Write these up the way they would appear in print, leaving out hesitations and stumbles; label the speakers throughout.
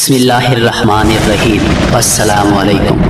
Speaker 1: بسم اللہ الرحمن الرحیم۔ السلام علیکم۔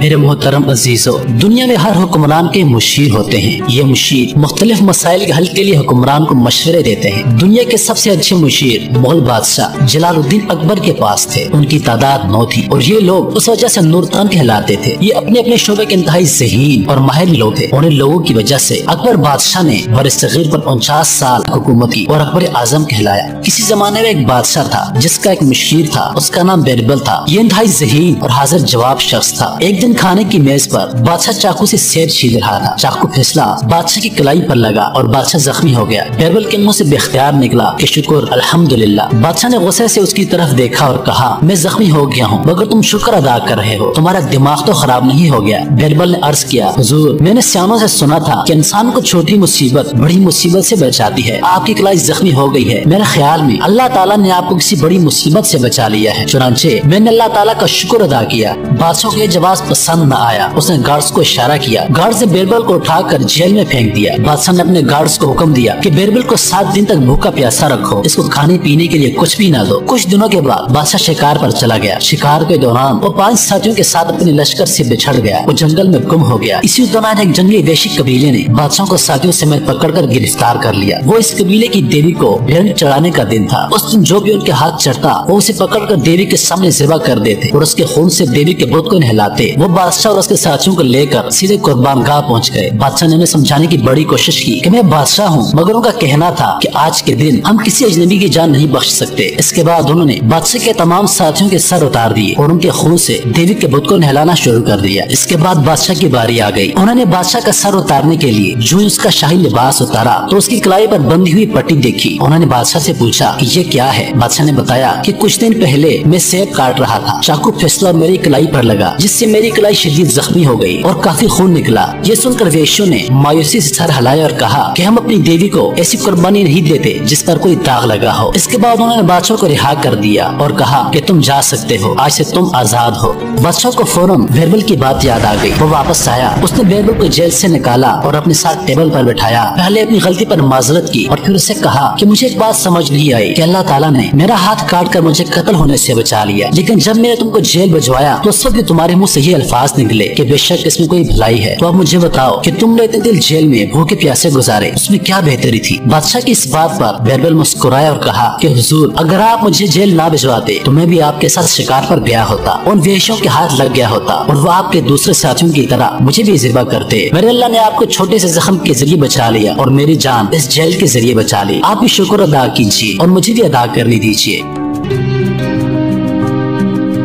Speaker 1: میرے محترم عزیزو، دنیا میں ہر حکمران کے مشیر ہوتے ہیں۔ یہ مشیر مختلف مسائل کے حل کے لیے حکمران کو مشورے دیتے ہیں۔ دنیا کے سب سے اچھے مشیر مغل بادشاہ جلال الدین اکبر کے پاس تھے۔ ان کی تعداد 9 تھی اور یہ لوگ اس وجہ سے نورتان کہلاتے تھے۔ یہ اپنے اپنے شعبے کے انتہائی ذہین اور ماہر لوگ تھے۔ ان لوگوں کی وجہ سے اکبر بادشاہ نے برصغیر پر 49 سال حکومت کی اور اکبر اعظم کہلایا۔ کسی زمانے میں ایک بادشاہ تھا جس کا ایک مشیر تھا، اس کا نام بیربل تھا۔ یہ انتہائی ذہین اور حاضر جواب شخص تھا۔ ایک دن کھانے کی میز پر بادشاہ چاقو سے سیب چھیل رہا تھا۔ چاقو پھسلا، بادشاہ کی کلائی پر لگا اور بادشاہ زخمی ہو گیا۔ بیربل کے منہ سے بے اختیار نکلا کہ شکر الحمدللہ۔ بادشاہ نے غصے سے اس کی طرف دیکھا اور کہا، میں زخمی ہو گیا ہوں مگر تم شکر ادا کر رہے ہو، تمہارا دماغ تو خراب نہیں ہو گیا۔ بیربل نے عرض کیا، حضور میں نے سیانوں سے سنا تھا کہ انسان کو چھوٹی مصیبت بڑی مصیبت سے بچاتی ہے۔ آپ کی کلائی زخمی ہو گئی ہے، میرے خیال میں اللہ تعالیٰ نے آپ کو کسی بڑی مصیبت سے بچا لیا ہے، چنانچہ میں نے اللہ تعالیٰ کا شکر ادا کیا۔ بادشاہ کو یہ جواب پسند نہ آیا، اس نے گارڈز کو اشارہ کیا۔ گارڈز نے بیربل کو اٹھا کر جیل میں پھینک دیا۔ بادشاہ نے اپنے گارڈز کو حکم دیا کہ بیربل کو 7 دن تک بھوکا پیاسا رکھو، اس کو کھانے پینے کے لیے کچھ بھی نہ دو۔ کچھ دنوں کے بعد بادشاہ شکار پر چلا گیا۔ شکار کے دوران وہ 5 ساتھیوں کے ساتھ اپنے لشکر سے بچھڑ گیا، وہ جنگل میں گم ہو گیا۔ اسی دوران ایک جنگلی وحشی قبیلے نے بادشاہ کو ساتھیوں سمیت پکڑ کر گرفتار کر لیا۔ وہ اس قبیلے کی دیوی کو بھیڑ چڑھانے کا دن تھا۔ اس دن جو بھی ان کے ہاتھ چڑھتا وہ اسے پکڑ کر دیوی کے سامنے ذبح کر دیتے اور اس کے خون سے دیوی کے بت کو نہلاتے۔ وہ بادشاہ اور اس کے ساتھیوں کو لے کر سیدھے قربان گاہ پہنچ گئے۔ بادشاہ نے انہیں سمجھانے کی بڑی کوشش کی کہ میں بادشاہ ہوں، مگر ان کا کہنا تھا کہ آج کے دن ہم کسی اجنبی کی جان نہیں بخش سکتے۔ اس کے بعد انہوں نے بادشاہ کے تمام ساتھیوں کے سر اتار دیے اور ان کے خون سے دیوی کے بت کو نہلانا شروع کر دیا۔ اس کے بعد بادشاہ کی باری آ گئی۔ انہوں نے بادشاہ کا سر اتارنے کے لیے جو اس کا شاہی لباس اتارا تو اس کی کلائی پر بندھی ہوئی پٹی دیکھی۔ انہوں نے بادشاہ سے پوچھا کہ یہ کیا ہے؟ بادشاہ نے بتایا کہ کچھ دن پہلے میں سیب کاٹ رہا تھا، چاقو پھسلا اور میری کلائی پر لگا جس سے میری کلائی شدید زخمی ہو گئی اور کافی خون نکلا۔ یہ سن کر ویشیوں نے مایوسی سے سر ہلایا اور کہا کہ ہم اپنی دیوی کو ایسی قربانی نہیں دیتے جس پر کوئی داغ لگا ہو۔ اس کے بعد انہوں نے بادشاہ کو رہا کر دیا اور کہا کہ تم جا سکتے ہو، آج سے تم آزاد ہو۔ بادشاہ کو فوراً بیربل کی بات یاد آ گئی۔ وہ واپس آیا، اس نے بیربل کو جیل سے نکالا اور اپنے ساتھ ٹیبل پر بٹھایا۔ پہلے اپنی غلطی پر معذرت کی اور پھر اسے کہا کہ مجھے ایک بات سمجھ نہیں آئی کہ اللہ تعالیٰ نے میرا ہاتھ کاٹ کر مجھے قتل ہونے سے بچا لیا، لیکن جب میں نے تم کو جیل بھجوایا تو اس وقت تمہارے منہ سے یہ الفاظ نکلے کہ بے شک اس میں کوئی بھلائی ہے۔ تو اب مجھے بتاؤ کہ تم نے اتنے دل جیل میں بھوکے پیاسے گزارے، اس میں کیا بہتری تھی؟ بادشاہ کی اس بات پر بیربل مسکرایا اور کہا کہ حضور اگر آپ مجھے جیل نہ بھجواتے تو میں بھی آپ کے ساتھ شکار پر گیا ہوتا، ان وحشیوں کے ہاتھ لگ گیا ہوتا اور وہ آپ کے دوسرے ساتھیوں کی طرح مجھے بھی ذبح کرتے۔ میرے اللہ نے آپ کو چھوٹے سے زخم کے ذریعے بچا لیا اور میری جان اس جیل کے ذریعے بچا لی۔ آپ بھی شکر ادا کیجیے اور مجھے بھی ادا کرنے دیجیے۔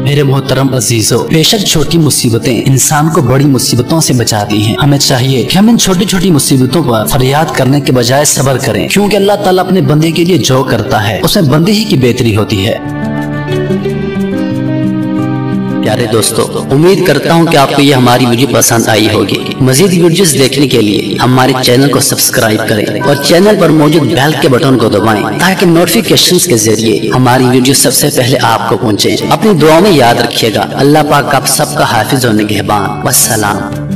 Speaker 1: میرے محترم عزیزو، بے شک چھوٹی مصیبتیں انسان کو بڑی مصیبتوں سے بچاتی ہیں۔ ہمیں چاہیے کہ ہم ان چھوٹی چھوٹی مصیبتوں پر فریاد کرنے کے بجائے صبر کریں، کیونکہ اللہ تعالیٰ اپنے بندے کے لیے جو کرتا ہے اس میں بندے ہی کی بہتری ہوتی ہے۔ پیارے دوستو، امید کرتا ہوں کہ آپ کو یہ ہماری ویڈیو پسند آئی ہوگی۔ مزید ویڈیوز دیکھنے کے لیے ہمارے چینل کو سبسکرائب کریں اور چینل پر موجود بیل کے بٹن کو دبائیں تاکہ نوٹیفیکیشنز کے ذریعے ہماری ویڈیو سب سے پہلے آپ کو پہنچے۔ اپنی دعاؤں میں یاد رکھیے گا۔ اللہ پاک آپ سب کا حافظ و نگہبان۔ والسلام۔